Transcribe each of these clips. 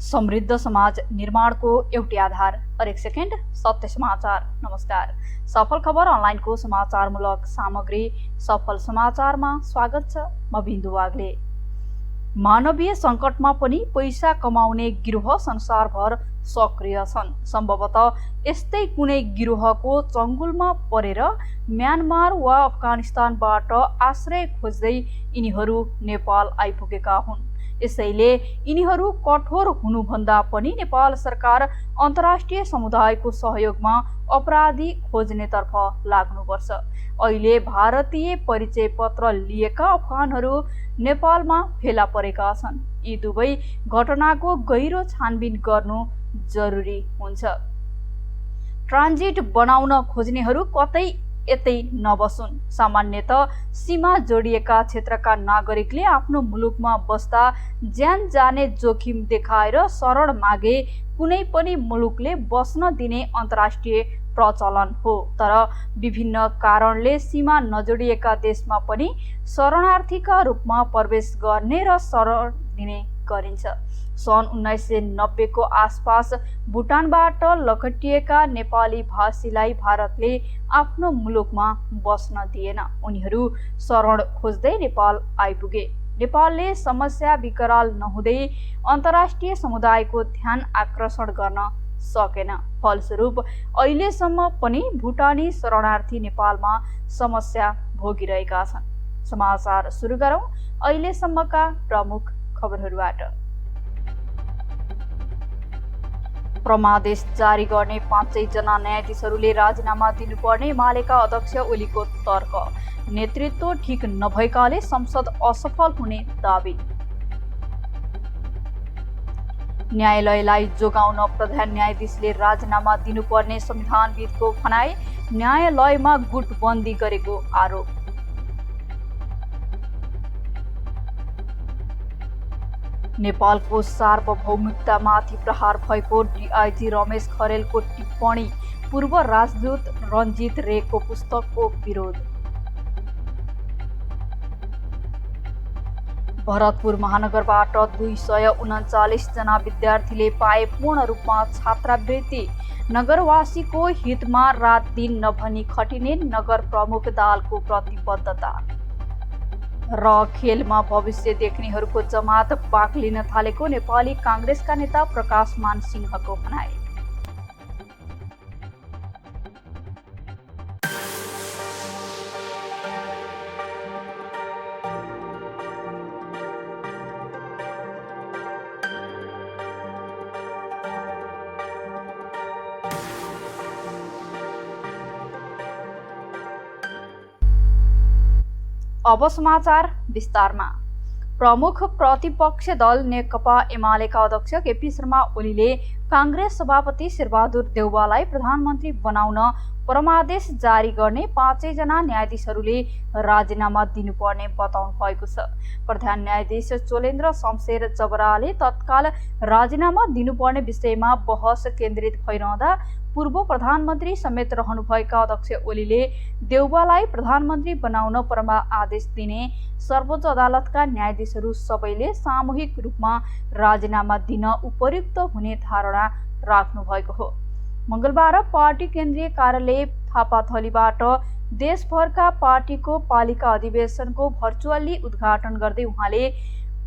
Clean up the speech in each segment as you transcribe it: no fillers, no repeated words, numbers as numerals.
समृद्ध समाज निर्माणको एउटै आधार। हरेक सेकेन्ड सत्य समाचार। नमस्कार, सफल खबर अनलाइनको समाचारमूलक सामग्री सफल समाचारमा स्वागत छ। म बिन्दु वाग्ले। मानवीय सङ्कटमा पनि पैसा कमाउने गिरोह संसारभर सक्रिय छन्। सम्भवतः यस्तै कुनै गिरोहको चङ्गुलमा परेर म्यानमार वा अफगानिस्तानबाट आश्रय खोज्दै यिनीहरू नेपाल आइपुगेका हुन्। यसैले यिनीहरू कठोर हुनुभन्दा पनि नेपाल सरकार अन्तर्राष्ट्रिय समुदायको सहयोगमा अपराधी खोज्नेतर्फ लाग्नुपर्छ। अहिले भारतीय परिचय पत्र लिएका अफगानहरू नेपालमा फेला परेका छन्। यी दुवै घटनाको गहिरो छानबिन गर्नु जरुरी हुन्छ। ट्रान्जिट बनाउन खोज्नेहरू कतै यतै नबसुन्। सामान्यतः सीमा जोडिएका क्षेत्रका नागरिकले आफ्नो मुलुकमा बस्दा ज्यान जाने जोखिम देखाएर शरण मागे कुनै पनि मुलुकले बस्न दिने अन्तर्राष्ट्रिय प्रचलन हो। तर विभिन्न कारणले सीमा नजोडिएका देशमा पनि शरणार्थीका रूपमा प्रवेश गर्ने र शरण दिने गरिन्छ। सन् 1990 को आसपास भुटानबाट लखटिएका नेपाली भाषीलाई भारतले आफ्नो मुलुकमा बस्न दिएन। उनीहरू शरण खोज्दै नेपाल आइपुगे। नेपालले समस्या विकराल नहुँदै अन्तर्राष्ट्रिय समुदायको ध्यान आकर्षण गर्न सकेन। फलस्वरूप अहिलेसम्म पनि भुटानी शरणार्थी नेपालमा समस्या भोगिरहेका छन्। समाचार सुरु गरौं अहिलेसम्मका प्रमुख खबरहरूबाट। परमादेश जारी गर्ने 5 जना न्यायाधीशहरूले राजीनामा दिनुपर्ने एमालेका अध्यक्ष ओलीको तर्क। नेतृत्व ठिक नभएकाले संसद असफल हुने दाबी। न्यायालयलाई जोगाउन प्रधान न्यायाधीशले राजीनामा दिनुपर्ने संविधानविदको भनाई। न्यायालयमा गुटबन्दी गरेको आरोप। नेपालको सार्वभौमिकतामाथि प्रहार भएको डीआईजी रमेश खरेलको टिप्पणी। पूर्व राजदूत रञ्जित रेको पुस्तकको विरोध। भरतपुर महानगरबाट 239 जना विद्यार्थीले पाए पूर्ण रूपमा छात्रवृत्ति। नगरवासीको हितमा रात दिन नभनी खटिने नगर प्रमुख दाहालको प्रतिबद्धता। र खेलमा भविष्य देख्नेहरूको जमात बाक्लिन थालेको नेपाली काङ्ग्रेसका नेता प्रकाश मान सिंहको भनाई। अब समाचार विस्तारमा। प्रमुख प्रतिपक्ष दल नेकपा एमालेका अध्यक्ष केपी शर्मा ओलीले काङ्ग्रेस सभापति शेरबहादुर देउवालाई प्रधानमन्त्री बनाउन परमादेश जारी गर्ने 5 जना न्यायाधीशहरूले राजीनामा दिनुपर्ने बताउनु भएको छ। प्रधान न्यायाधीश चोलेन्द्र शमशेर जबराले तत्काल राजीनामा दिनुपर्ने विषयमा बहस केन्द्रित भइरहँदा पूर्व प्रधानमन्त्री समेत रहनुभएका अध्यक्ष ओलीले देउवालाई प्रधानमन्त्री बनाउन परमादेश दिने सर्वोच्च अदालतका न्यायाधीशहरू सबैले सामूहिक रूपमा राजीनामा दिन उपयुक्त हुने धारणा राख्नु भएको हो। मंगलबार पार्टी केन्द्रीय कार्यालय थापाथलीबाट देशभरका पार्टीको पालिका अधिवेशनको भर्चुअली उद्घाटन गर्दै उहाँले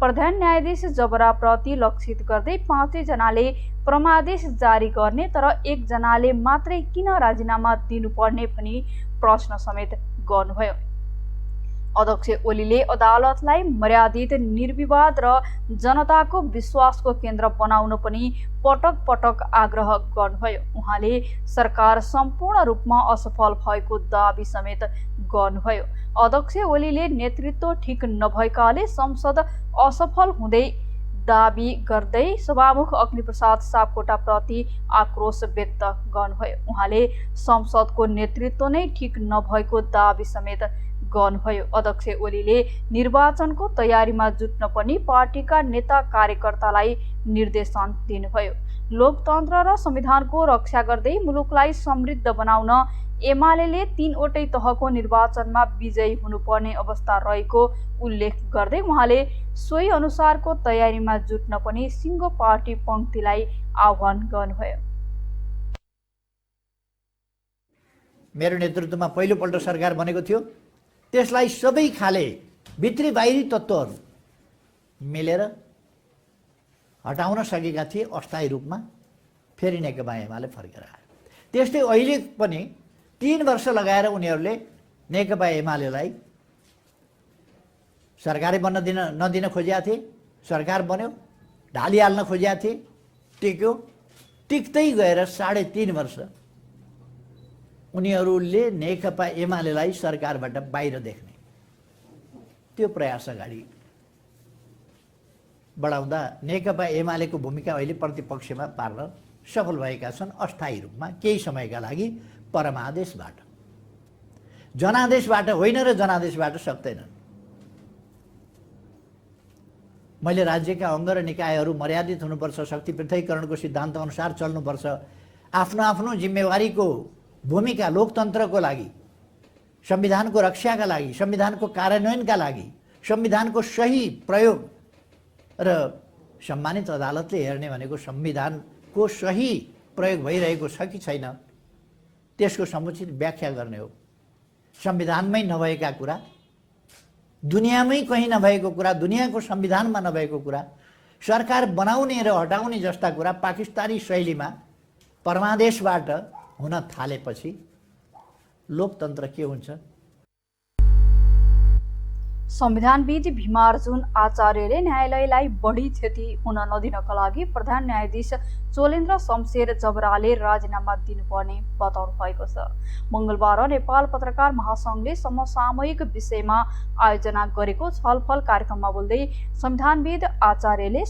प्रधान न्यायाधीश जबराप्रति लक्षित गर्दै 5 जनाले परमादेश जारी गर्ने तर 1 जनाले मात्रै किन राजीनामा दिनुपर्ने भनी प्रश्न समेत गर्नुभयो। अध्यक्ष ओलीले अदालतलाई मर्यादित, निर्विवाद र जनताको विश्वासको केन्द्र बनाउन पनि पटक पटक आग्रह गर्नुभयो। उहाँले सरकार सम्पूर्ण रूपमा असफल भएको दाबी समेत गर्नुभयो। अध्यक्ष ओलीले नेतृत्व ठिक नभएकाले संसद असफल हुँदै दाबी गर्दै सभामुख अग्निप्रसाद सापकोटाप्रति आक्रोश व्यक्त गर्नुभयो। उहाँले संसदको नेतृत्व नै ठिक नभएको दाबी समेत गर्नुभयो। अध्यक्ष ओलीले निर्वाचनको तयारीमा जुट्न पनि पार्टीका नेता कार्यकर्तालाई निर्देशन दिनुभयो। लोकतन्त्र र संविधानको रक्षा गर्दै मुलुकलाई समृद्ध बनाउन एमाले 3वटै तहको निर्वाचनमा विजयी हुनुपर्ने अवस्था रहेको उल्लेख गर्दै उहाँले सोही अनुसारको तयारीमा जुट्न पनि सिङ्गो पार्टी पङ्क्तिलाई आह्वान गर्नुभयो। मेरो नेतृत्वमा पहिलोपल्ट सरकार बनेको थियो, त्यसलाई सबै खाले भित्री बाहिरी तत्त्वहरू मिलेर हटाउन सकेका थिए। अस्थायी रूपमा फेरि नेकपा एमाले फर्केर आयो। त्यस्तै अहिले पनि 3 वर्ष लगाएर उनीहरूले नेकपा एमालेलाई सरकारै बन्न नदिन खोजेका थिए। सरकार बन्यो, ढालिहाल्न खोजेका थिए, टिक्यो। टिक्दै गएर 3.5 वर्ष उनीहरूले नेकपा एमालेलाई सरकारबाट बाहिर देख्ने त्यो प्रयास अगाडि बढाउँदा नेकपा एमालेको भूमिका अहिले प्रतिपक्षमा पार्न सफल भएका छन्। अस्थायी रूपमा केही समयका लागि परमादेशबाट, जनादेशबाट होइन र जनादेशबाट सक्दैनन्। मैले राज्यका अङ्ग र निकायहरू मर्यादित हुनुपर्छ, शक्ति पृथकीकरणको सिद्धान्त अनुसार चल्नुपर्छ, आफ्नो आफ्नो जिम्मेवारीको भूमिका लोकतन्त्रको लागि, संविधानको रक्षाका लागि, संविधानको कार्यान्वयनका लागि, संविधानको सही प्रयोग र सम्मानित अदालतले हेर्ने भनेको संविधानको सही प्रयोग भइरहेको छ कि छैन त्यसको समुचित व्याख्या गर्ने हो। संविधानमै नभएका कुरा, दुनियाँमै कहीँ नभएको कुरा, दुनियाँको संविधानमा नभएको कुरा सरकार बनाउने र हटाउने जस्ता कुरा पाकिस्तानी शैलीमा परमादेशबाट हुन थालेपछि लोकतन्त्र के हुन्छ? संविधानविद भीमार्जुन आचार्यले न्यायालयलाई बढी क्षति हुन नदिनका लागि प्रधान न्यायाधीश चोलेन्द्र शमशेर जबराले राजीनामा दिनुपर्ने बताउनु भएको छ। मंगलबार नेपाल पत्रकार महासंघले समसामयिक विषयमा आयोजना गरेको छलफल कार्यक्रममा बोल्दै संविधानविद आचार्यले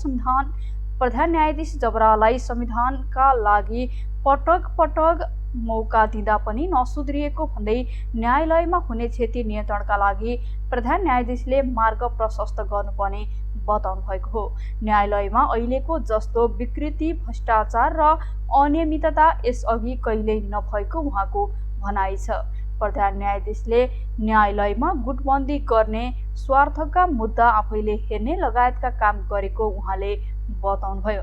प्रधान न्यायाधीश जबरालाई संविधानका लागि पटक पटक मौका दिँदा पनि नसुध्रिएको भन्दै न्यायालयमा हुने क्षति नियन्त्रणका लागि प्रधान न्यायाधीशले मार्ग प्रशस्त गर्नुपर्ने बताउनु भएको हो। न्यायालयमा अहिलेको जस्तो विकृति, भ्रष्टाचार र अनियमितता यसअघि कहिल्यै नभएको उहाँको भनाइ छ। प्रधान न्यायाधीशले न्यायालयमा गुटबन्दी गर्ने, स्वार्थका मुद्दा आफैले हेर्ने लगायतका काम गरेको उहाँले बताउनुभयो।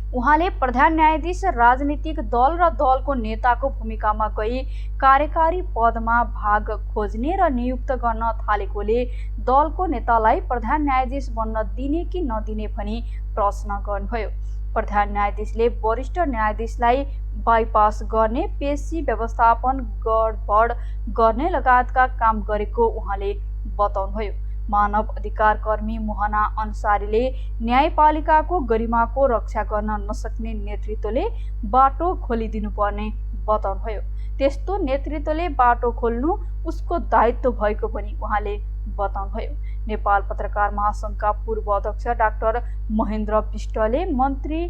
उहाँले प्रधान न्यायाधीश राजनीतिक दल र दलको नेताको भूमिकामा गई कार्यकारी पदमा भाग खोज्ने र नियुक्त गर्न थालेकोले दलको नेतालाई प्रधान न्यायाधीश बन्न दिने कि नदिने भनी प्रश्न गर्नुभयो। प्रधान न्यायाधीशले वरिष्ठ न्यायाधीशलाई बाइपास गर्ने, पेशी व्यवस्थापन गडबड गर्ने लगायतका काम गरेको उहाँले बताउनुभयो। मानव अधिकार कर्मी मोहना अन्सारीले न्यायपालिकाको गरिमाको रक्षा गर्न नसक्ने नेतृत्वले बाटो खोलिदिनुपर्ने बताउनुभयो। त्यस्तो नेतृत्वले बाटो खोल्नु उसको दायित्व भएको पनि उहाँले बताउनुभयो। नेपाल पत्रकार महासंघका पूर्व अध्यक्ष डाक्टर महेन्द्र विष्टले मन्त्री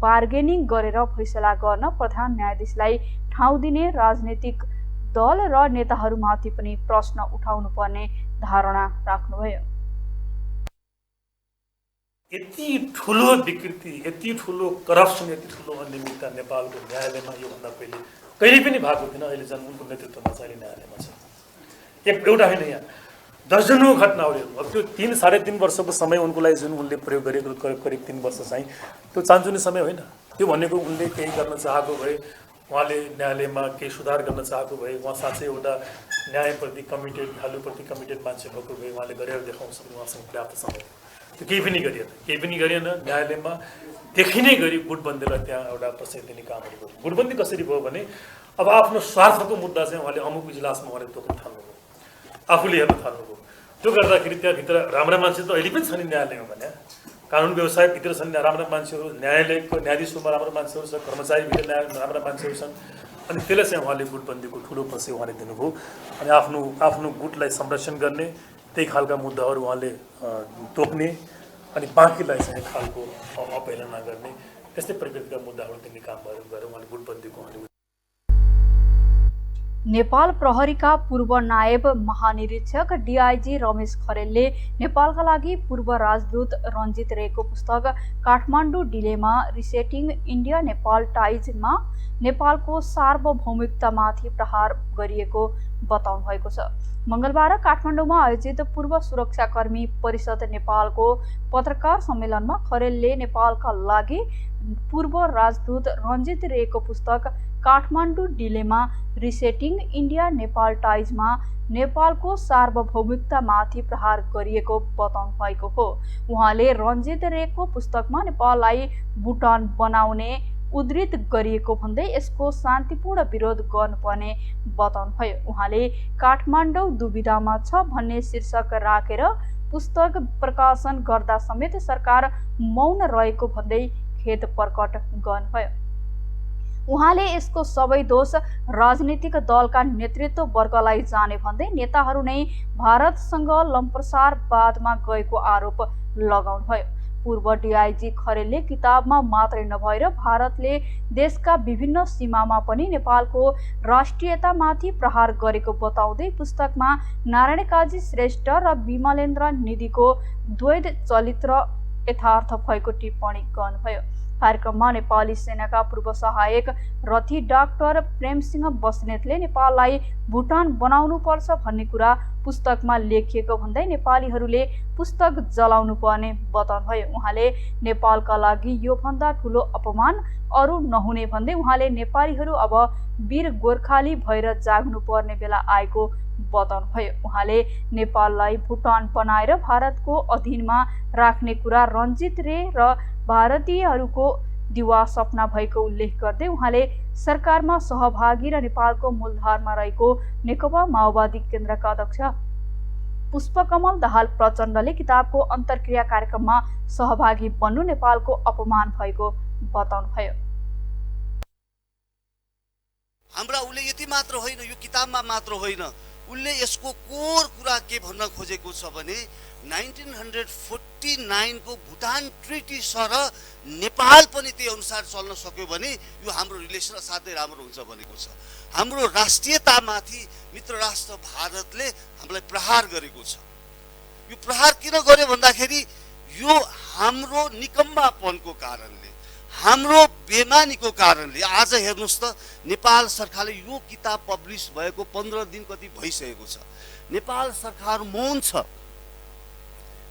बार्गेनिङ गरेर फैसला गर्न प्रधान न्यायाधीशलाई ठाउँ दिने राजनीतिक दल र नेताहरूमाथि पनि प्रश्न उठाउनुपर्ने धारणा राख्नुभयो। यति ठुलो विकृति, यति ठुलो करप्सन, यति ठुलो अनियमितता नेपालको न्यायालयमा योभन्दा पहिले कहिले पनि भएको थिएन। अहिले जुन उनको नेतृत्वमा चाहिँ न्यायालयमा छ, एउटा होइन, यहाँ दर्जनौं घटनाहरू। अब त्यो 3-3.5 वर्षको समय उनको लागि जुन उनले प्रयोग गरेको करिब 3 वर्ष चाहिँ त्यो चान्चुने समय होइन। त्यो भनेको उनले केही गर्न चाहेको भए, उहाँले न्यायालयमा केही सुधार गर्न चाहेको भए, उहाँ साँच्चै एउटा न्यायप्रति कमिटेड, भ्यालुप्रति कमिटेड मान्छे भएको भए उहाँले गरेर देखाउँछ। उहाँसँग पर्याप्त समय त्यो केही पनि गरिएन। न्यायालयमा देखिने गरी गुटबन्दीलाई त्यहाँ एउटा प्रश्न दिने कामहरू गर्यो। गुटबन्दी कसरी भयो भने अब आफ्नो स्वार्थको मुद्दा चाहिँ उहाँले अमुक इजलासमा उहाँले तोक्न थाल्नुभयो, आफूले हेर्न थाल्नुभयो। त्यो गर्दाखेरि त्यहाँभित्र राम्रा मान्छे त अहिले पनि छन् न्यायालयमा भने, कानुन व्यवसायभित्र छन् राम्रा मान्छेहरू, न्यायालयको न्यायाधीशहरूमा राम्रो मान्छेहरू छन्, कर्मचारीभित्र राम्रा मान्छेहरू छन्। अनि त्यसलाई चाहिँ उहाँले गुटबन्दीको ठुलो पछि उहाँले दिनुभयो। अनि आफ्नो गुटलाई संरक्षण गर्ने त्यही खालका मुद्दाहरू उहाँले तोक्ने अनि बाँकीलाई चाहिँ एक खालको अपहेलना गर्ने त्यस्तै प्रकृतिका मुद्दाहरू दिने काम गरेर उहाँले गुटबन्दीको नेपाल प्रहरीका पूर्व नायब महानिरीक्षक डीआईजी रमेश खरेलले नेपालका लागि पूर्व राजदूत रञ्जित रेको पुस्तक काठमाडौँ डिलेमा रिसेटिङ इन्डिया नेपाल टाइजमा नेपालको सार्वभौमिकतामाथि प्रहार गरिएको बताउनु भएको छ। मंगलबार काठमाडौँमा आयोजित पूर्व सुरक्षाकर्मी परिषद नेपालको पत्रकार सम्मेलनमा खरेलले नेपालका लागि पूर्व राजदूत रञ्जित रेको पुस्तक काठमाडौँ डिलेमा रिसेटिङ इन्डिया नेपाल टाइजमा नेपालको सार्वभौमिकतामाथि प्रहार गरिएको बताउनु भएको हो। उहाँले रञ्जित रेको पुस्तकमा नेपाललाई भुटान बनाउने उद्धृत गरिएको भन्दै यसको शान्तिपूर्ण विरोध गर्नुपर्ने बताउनुभयो। उहाँले काठमाडौँ दुविधामा छ भन्ने शीर्षक राखेर पुस्तक प्रकाशन गर्दा समेत सरकार मौन रहेको भन्दै खेद प्रकट गर्नुभयो। उहाँले यसको सबै दोष राजनीतिक दलका नेतृत्व वर्गलाई जाने भन्दै नेताहरू नै भारतसँग लम्प्रसारवादमा गएको आरोप लगाउनुभयो। पूर्व डीआईजी खरेलले किताबमा मात्रै नभएर भारतले देशका विभिन्न सीमामा पनि नेपालको राष्ट्रियतामाथि प्रहार गरेको बताउँदै पुस्तकमा नारायण काजी श्रेष्ठ र विमलेन्द्र निधिको द्वैध चरित्र यथार्थ भएको टिप्पणी गर्नुभयो। कार्यक्रममा नेपाली सेनाका पूर्व सहायक रथी डाक्टर प्रेमसिंह बस्नेतले नेपाललाई भुटान बनाउनु पर्छ भन्ने कुरा पुस्तकमा लेखिएको भन्दै नेपालीहरूले पुस्तक जलाउनु पर्ने बताउनुभयो। उहाँले नेपालका लागि यो भन्दा ठूलो अपमान अरू नहुने भन्दै उहाँले नेपालीहरू अब वीर गोर्खाली भएर जाग्नु पर्ने बेला आएको बताउनुभयो। उहाँले नेपाललाई भुटान बनाएर भारतको अधीनमा राख्ने कुरा रञ्जित रे र भारतीयहरूको दिवा सपना भएको उल्लेख गर्दै उहाँले सरकारमा सहभागी र नेपालको मूलधारमा रहेको नेकपा माओवादी केन्द्रका अध्यक्ष पुष्पकमल दाहाल प्रचण्डले किताबको अन्तर्क्रिया कार्यक्रममा सहभागी बन्नु नेपालको अपमान भएको बताउनुभयो। हाम्रा उसले यति मात्र होइन, यो किताबमा मात्र होइन, उसले यसको कोर कुरा के भन्न खोजेको छ भने 1949 को भुटान ट्रिटी सरह नेपाल पनि त्यही अनुसार चल्न सक्यो भने यो हाम्रो रिलेसन असाध्यै राम्रो हुन्छ भनेको छ। हाम्रो राष्ट्रियतामाथि मित्र राष्ट्र भारतले हामीलाई प्रहार गरेको छ। यो प्रहार किन गर्यो भन्दाखेरि यो हाम्रो निकम्मापनको कारणले, हाम्रो बेमानीको कारणले। आज हेर्नुस् त नेपाल सरकारले यो किताब पब्लिस भएको 15 दिन कति भइसकेको छ। नेपाल सरकार मौन छ,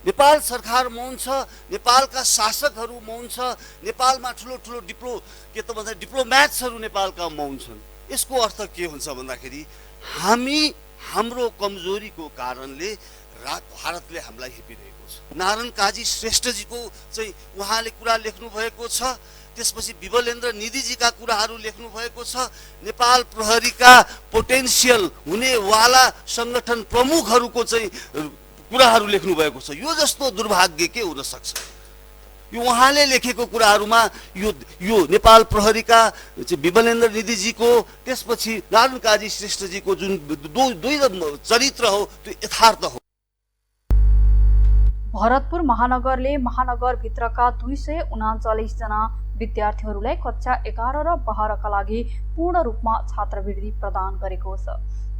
नेपाल सरकार मौन छ, नेपालका शासकहरू मौन छ, नेपालमा ठुलो ठुलो डिप्लोम्याट्सहरू नेपालका मौन छन्। यसको अर्थ के हुन्छ भन्दाखेरि हामी हाम्रो कमजोरीको कारणले भारतले हामीलाई हेपिरहेको छ। नारायण काजी श्रेष्ठजीको चाहिँ उहाँले कुरा लेख्नु भएको छ। त्यसपछि विमलेन्द्र निधिजीका कुराहरू लेख्नु भएको छ। नेपाल प्रहरीका पोटेन्सियल हुनेवाला संगठन प्रमुखहरूको चाहिँ कुराहरू लेख्नु भएको छ। यो जस्तो दुर्भाग्य के हुन सक्छ? यो उहाँले लेखेको कुराहरूमा यो नेपाल प्रहरीका विमलेन्द्र निधिजीको, त्यसपछि नारायण काजी श्रेष्ठजीको जुन दुई चरित्र हो त्यो यथार्थ हो। भरतपुर महानगरले महानगरभित्रका 239 जना विद्यार्थीहरूलाई कक्षा 11 र 12का लागि पूर्ण रूपमा छात्रवृत्ति प्रदान गरेको छ।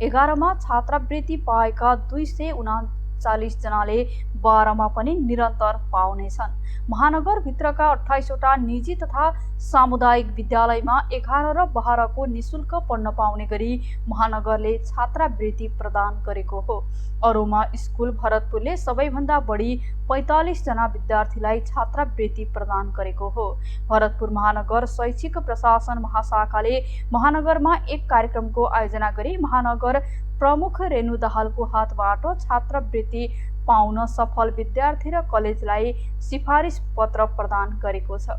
11 मा छात्रवृत्ति पाएका 239 जनाले 12 मा पनि निरन्तर पाउनेछन्। महानगरभित्रका 28 वटा निजी तथा सामुदायिक विद्यालयमा 11 र 12 को निशुल्क पढ्न पाउने गरी महानगरले छात्रवृत्ति प्रदान गरेको हो। अरूमा स्कुल भरतपुरले सबैभन्दा बढी 45 जना विद्यार्थीलाई छात्रवृत्ति प्रदान गरेको हो। भरतपुर महानगर शैक्षिक प्रशासन महाशाखाले महानगरमा एक कार्यक्रमको आयोजना गरी महानगर प्रमुख रेणु दाहालको हातबाट छात्रवृत्ति पाउन सफल विद्यार्थी र कलेजलाई सिफारिस पत्र प्रदान गरेको छ।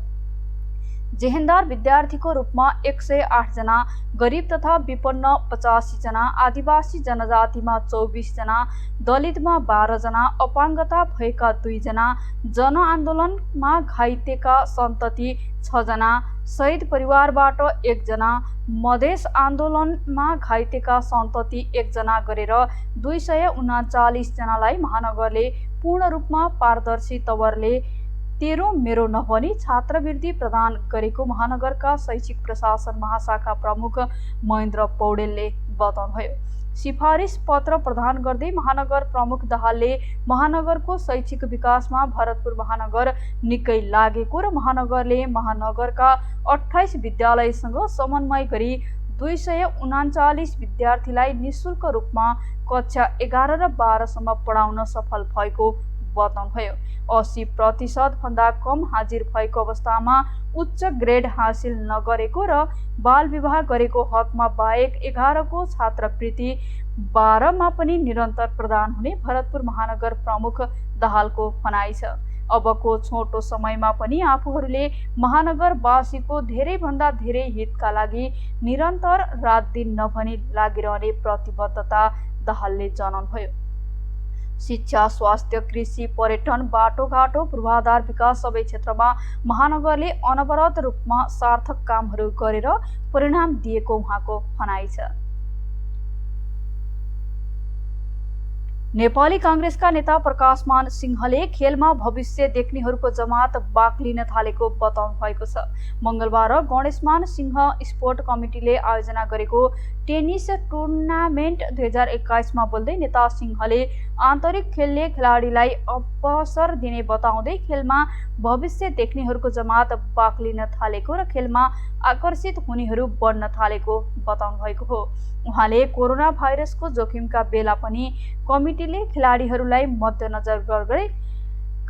जेहेन्दार विद्यार्थीको रूपमा 108 जना, गरिब तथा विपन्न 85 जना, आदिवासी जनजातिमा 24 जना, दलितमा 12 जना, अपाङ्गता भएका 2 जना, जनआन्दोलनमा घाइतेका सन्तति 6 जना, शहीद परिवारबाट 1 जना, मधेस आन्दोलनमा घाइतेका सन्तति 1 जना गरेर 239 जनालाई महानगरले पूर्ण रूपमा पारदर्शी तवरले तेरो मेरो नभनी छात्रवृत्ति प्रदान गरेको महानगरका शैक्षिक प्रशासन महाशाखा प्रमुख महेन्द्र पौडेलले बताउनुभयो। सिफारिस पत्र प्रदान गर्दै महानगर प्रमुख दाहालले महानगरको शैक्षिक विकासमा भरतपुर महानगर निकै लागेको र महानगरले महानगरका 28 विद्यालयसँग समन्वय गरी 239 विद्यार्थीलाई निशुल्क रूपमा कक्षा 11 र 12 सम्म पढाउन सफल भएको बताउनुभयो। 80% भन्दा कम हाजिर भएको अवस्थामा उच्च ग्रेड हासिल नगरेको र बाल विवाह गरेको हकमा बाहेक 11 को छात्रवृत्ति 12 मा पनि निरन्तर प्रदान हुने भरतपुर महानगर प्रमुख दाहालको भनाइ छ। अबको छोटो समयमा पनि आफूहरूले महानगरवासीको धेरैभन्दा धेरै हितका लागि निरन्तर रात दिन नभनी लागिरहने प्रतिबद्धता दाहालले जनाउनुभयो। शिक्षा, स्वास्थ्य, कृषि, पर्यटन, बाटोघाटो, पूर्वाधार विकास सबै क्षेत्रमा महानगरले अनवरत रूपमा सार्थक कामहरू गरेर परिणाम दिएको उहाँको भनाइ छ। नेपाली कांग्रेसका नेता प्रकाशमान सिंहले खेलमा भविष्य देख्नेहरूको जमात बाक्लिन थालेको बताउनु भएको छ। मंगलबार गणेशमान सिंह स्पोर्ट कमिटीले आयोजना गरेको टेनिस टुर्नामेन्ट 2021 मा बोल्दै नेता सिंहले आन्तरिक खेलले खेलाडीलाई अवसर दिने बताउँदै खेलमा भविष्य देख्नेहरूको जमात बाक्लिन थालेको र खेलमा आकर्षित हुनेहरू बढ्न थालेको बताउनु भएको हो। उहाँले कोरोना भाइरसको जोखिमका बेला पनि कमिटीले खेलाडीहरूलाई मध्यनजर गर्दै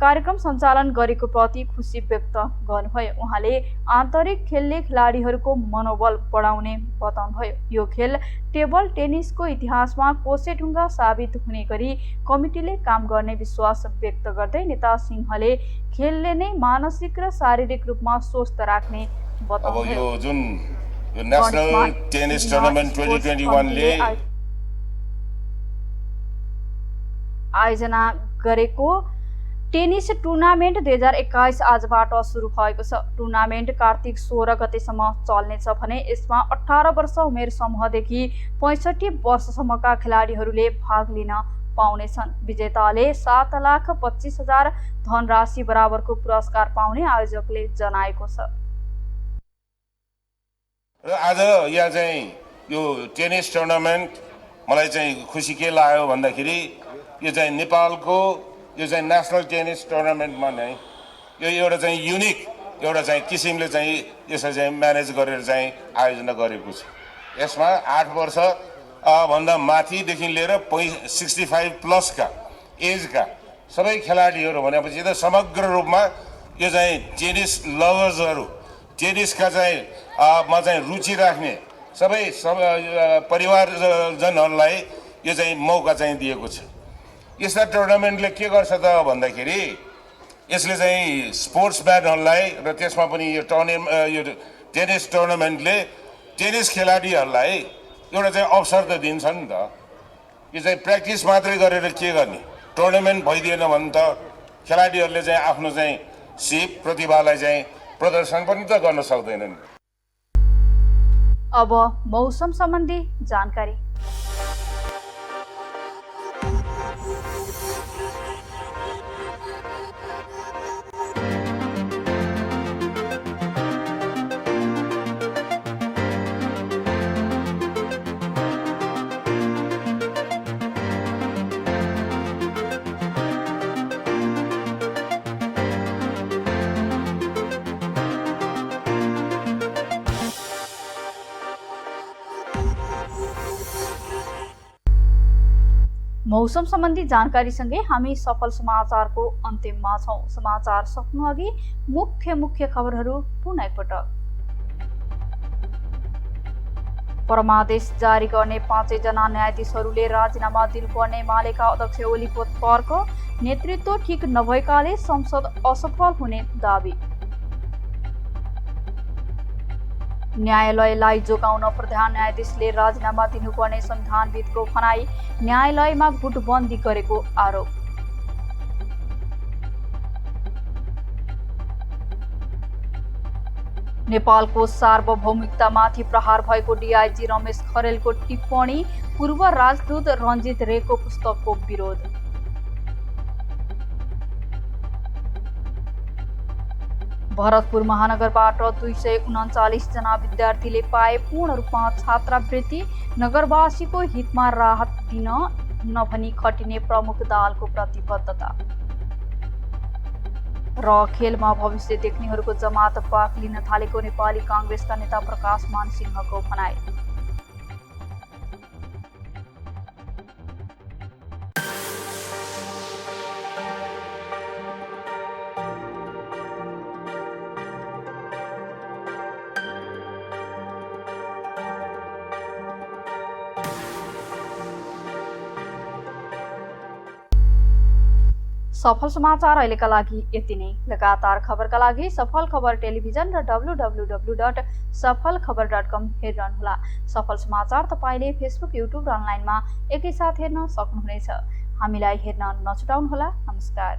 कार्यक्रम सञ्चालन गरेको प्रति खुसी व्यक्त गर्नुभयो। उहाँले आन्तरिक खेलले खेलाडीहरूको मनोबल बढाउने बताउनुभयो। यो खेल टेबल टेनिसको इतिहासमा कोसेढुङ्गा साबित हुने गरी कमिटीले काम गर्ने विश्वास व्यक्त गर्दै नेता सिंहले खेलले नै मानसिक र शारीरिक रूपमा स्वस्थ राख्ने बताउनुभयो। अब यो नेशनल टेनिस टुर्नामेन्ट 2021 ले आयोजना गरेको टेनिस टुर्नामेन्ट 2021 आजबाट सुरु भएको छ। टुर्नामेन्ट कार्तिक 16 गतेसम्म चल्नेछ भने यसमा 18 वर्ष उमेर समूहदेखि 65 वर्षसम्मका खेलाडीहरूले भाग लिन पाउनेछन्। विजेताले 7,25,000 धनराशि बराबरको पुरस्कार पाउने आयोजकले जनाएको छ। र आज यहाँ चाहिँ यो टेनिस टुर्नामेन्ट मलाई चाहिँ खुसी के लाग्यो भन्दाखेरि यो चाहिँ नेपालको यो चाहिँ नेसनल टेनिस टुर्नामेन्टमा नै यो एउटा चाहिँ युनिक एउटा चाहिँ किसिमले चाहिँ यसलाई चाहिँ म्यानेज गरेर चाहिँ आयोजना गरेको छ। यसमा 8 वर्ष भन्दा माथिदेखि लिएर 65 प्लसका एजका सबै खेलाडीहरू भनेपछि त समग्र रूपमा यो चाहिँ टेनिस लभर्सहरू टेनिसका चाहिँ मा चाहिँ रुचि राख्ने सबै परिवारजनहरूलाई यो चाहिँ मौका चाहिँ दिएको छ। यस्ता टुर्नामेन्टले के गर्छ त भन्दाखेरि यसले चाहिँ स्पोर्ट्सम्यानहरूलाई र त्यसमा पनि यो टेनिस टुर्नामेन्टले टेनिस खेलाडीहरूलाई एउटा चाहिँ अवसर त दिन्छ नि त। यो चाहिँ प्र्याक्टिस मात्रै गरेर के गर्ने, टुर्नामेन्ट भइदिएन भने त खेलाडीहरूले चाहिँ आफ्नो चाहिँ सिप प्रतिभालाई चाहिँ प्रदर्शन पनि त गर्न सक्दैनन्। अब मौसम सम्बन्धी जानकारी। मौसम सम्बन्धी जानकारीसँगै हामी सफल समाचारको अन्तिममा छौं। समाचार सक्नु अघि मुख्य खबरहरू पुनः एकपटक। परमादेश जारी गर्ने 5 जना न्यायाधीशहरूले राजीनामा दिनुपर्ने एमालेका अध्यक्ष ओलीको तर्क। नेतृत्व ठिक नभएकाले संसद असफल हुने दावी। न्यायालयलाई जोगाउन प्रधान न्यायाधीशले राजीनामा दिनुपर्ने संविधानविदको भनाई। न्यायालयमा गुटबन्दी गरेको आरोप। नेपालको सार्वभौमिकतामाथि प्रहार भएको डीआईजी रमेश खरेलको टिप्पणी। पूर्व राजदूत रञ्जित रेको पुस्तकको विरोध। भरतपुर महानगरबाट 239 जना विद्यार्थीले पाए पूर्ण रूपमा छात्रवृत्ति। नगरवासीको हितमा राहत दिन नभनी खटिने प्रमुख दाहालको प्रतिबद्धता। र खेलमा भविष्य देख्नेहरूको जमात पाक लिन थालेको नेपाली कांग्रेसका नेता प्रकाश मान सिंहको भनाई। सफल समाचार अहिलेका लागि यति नै। लगातार खबरका लागि सफल खबर टेलिभिजन र www.सफलखबर.com हेर्नुहोला। सफल समाचार तपाईले फेसबुक, युट्युब र अनलाइनमा एकैसाथ हेर्न सक्नुहुनेछ। हामीलाई हेर्न नछुटाउनुहोला। नमस्कार।